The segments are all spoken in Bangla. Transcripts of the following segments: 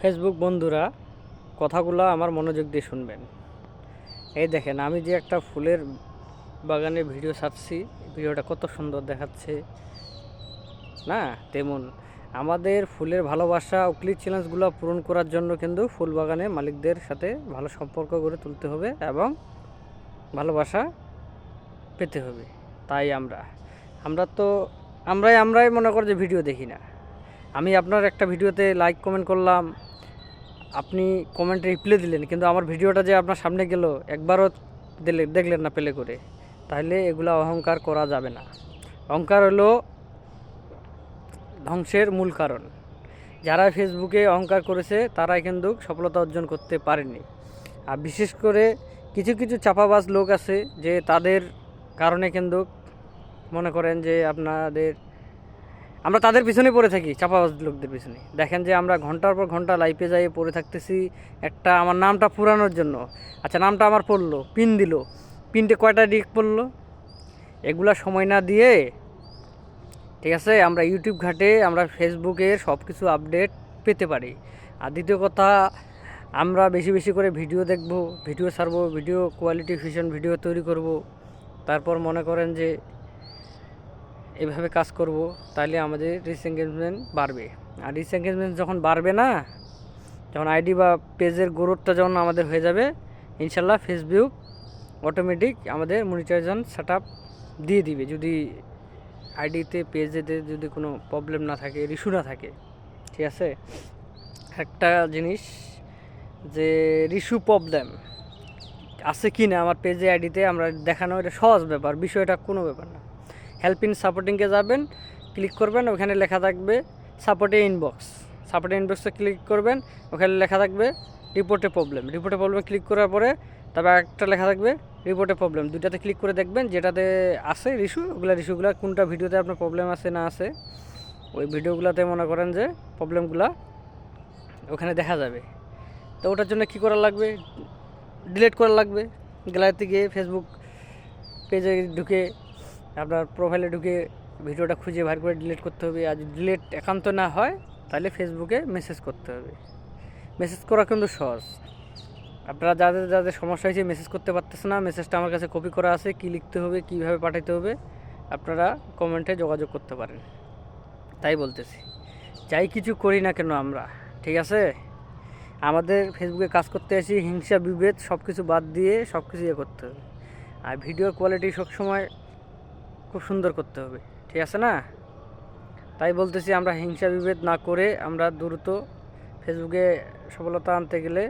ফেসবুক বন্ধুরা, কথাগুলো আমার মনোযোগ দিয়ে শুনবেন। এই দেখেন, আমি যে একটা ফুলের বাগানে ভিডিও ছাড়ছি, ভিডিওটা কত সুন্দর দেখাচ্ছে না? তেমন আমাদের ফুলের ভালোবাসা ও ক্লিক চ্যালেঞ্জগুলো পূরণ করার জন্য কিন্তু ফুল বাগানে মালিকদের সাথে ভালো সম্পর্ক গড়ে তুলতে হবে এবং ভালোবাসা পেতে হবে। তাই আমরা তো আমরাই মনে করি যে ভিডিও দেখি না। আমি আপনার একটা ভিডিওতে লাইক কমেন্ট করলাম, আপনি কমেন্টে রিপ্লাই দিলেন, কিন্তু আমার ভিডিওটা যে আপনার সামনে গেল একবারও দেখলেন না প্লে করে, তাহলে এগুলো অহংকার করা যাবে না। অহংকার হলো ধ্বংসের মূল কারণ। যারা ফেসবুকে অহংকার করেছে তারাই কিন্তু সফলতা অর্জন করতে পারেনি। আর বিশেষ করে কিছু কিছু চাপাবাজ লোক আছে যে তাদের কারণে কিন্তু মনে করেন যে আমরা তাদের পিছনে পড়ে থাকি, চাপাবাজ লোকদের পিছনে। দেখেন যে আমরা ঘন্টার পর ঘন্টা লাইভে যাই পড়ে থাকতেছি একটা আমার নামটা পুরানোর জন্য। আচ্ছা, নামটা আমার পড়লো, পিন দিল, পিনটে কয়টা ডিক পড়লো, এগুলা সময় না দিয়ে, ঠিক আছে, আমরা ইউটিউব ঘাটে আমরা ফেসবুকের সব কিছু আপডেট পেতে পারি। আর দ্বিতীয় কথা, আমরা বেশি বেশি করে ভিডিও দেখব, ভিডিও ছাড়বো, ভিডিও কোয়ালিটি ফিশন ভিডিও তৈরি করব। তারপর মনে করেন যে এভাবে কাজ করব, তাহলে আমাদের রিচ এঙ্গেজমেন্ট বাড়বে। আর রিচ এঙ্গেজমেন্ট যখন বাড়বে না, যখন আইডি বা পেজের গ্রোথটা যখন আমাদের হয়ে যাবে, ইনশাল্লাহ ফেসবুক অটোমেটিক আমাদের মনিটাইজেশন সেট আপ দিয়ে দিবে, যদি আইডিতে পেজেতে যদি কোনো প্রবলেম না থাকে, ইস্যু না থাকে। ঠিক আছে, একটা জিনিস যে ইস্যু প্রবলেম আছে কি না আমার পেজে আইডিতে আমরা দেখানো, এটা সহজ ব্যাপার, বিষয়টা কোনো ব্যাপার না। হেল্প ইন সাপোর্টিংয়ে যাবেন, ক্লিক করবেন, ওখানে লেখা থাকবে সাপোর্টে ইনবক্সে ক্লিক করবেন, ওখানে লেখা থাকবে রিপোর্টে প্রবলেম ক্লিক করার পরে তারপর একটা লেখা থাকবে রিপোর্টে প্রবলেম। দুইটাতে ক্লিক করে দেখবেন যেটাতে আছে ইস্যুগুলো কোনটা ভিডিওতে আপনার প্রবলেম আছে না আছে, ওই ভিডিওগুলোতে মনে করেন যে প্রবলেমগুলো ওখানে দেখা যাবে। তো ওটার জন্য কী করা লাগবে? ডিলিট করা লাগবে। গ্যালারিতে গিয়ে ফেসবুক পেজে ঢুকে আপনার প্রোফাইলে ঢুকে ভিডিওটা খুঁজে বের করে ডিলিট করতে হবে। আর যদি ডিলিট একান্ত না হয় তাহলে ফেসবুকে মেসেজ করতে হবে। মেসেজ করা কিন্তু সহজ। আপনারা যাদের সমস্যা হয়েছে মেসেজ করতে পারতেছে না, মেসেজটা আমার কাছে কপি করা আছে, কী লিখতে হবে, কীভাবে পাঠাতে হবে, আপনারা কমেন্টে যোগাযোগ করতে পারেন। তাই বলতেছি, যাই কিছু করি না কেন আমরা, ঠিক আছে, আমাদের ফেসবুকে কাজ করতে আসি হিংসা বিভেদ সব কিছু বাদ দিয়ে সব কিছু করতে হবে। আর ভিডিওর কোয়ালিটি সবসময় খুব সুন্দর করতে হবে, ঠিক আছে না? তাই বলতেছি, আমরা হিংসা বিভেদ না করে আমরা দ্রুত ফেসবুকে সফলতা আনতে গেলে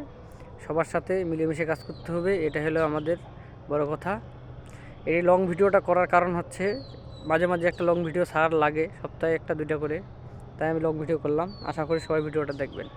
সবার সাথে মিলেমিশে কাজ করতে হবে। এটা হলো আমাদের বড় কথা। এই লং ভিডিওটা করার কারণ হচ্ছে মাঝে মাঝে একটা লং ভিডিও ছাড়ার লাগে, সপ্তাহে একটা দুইটা করে, তাই আমি লং ভিডিও করলাম। আশা করি সবাই ভিডিওটা দেখবেন।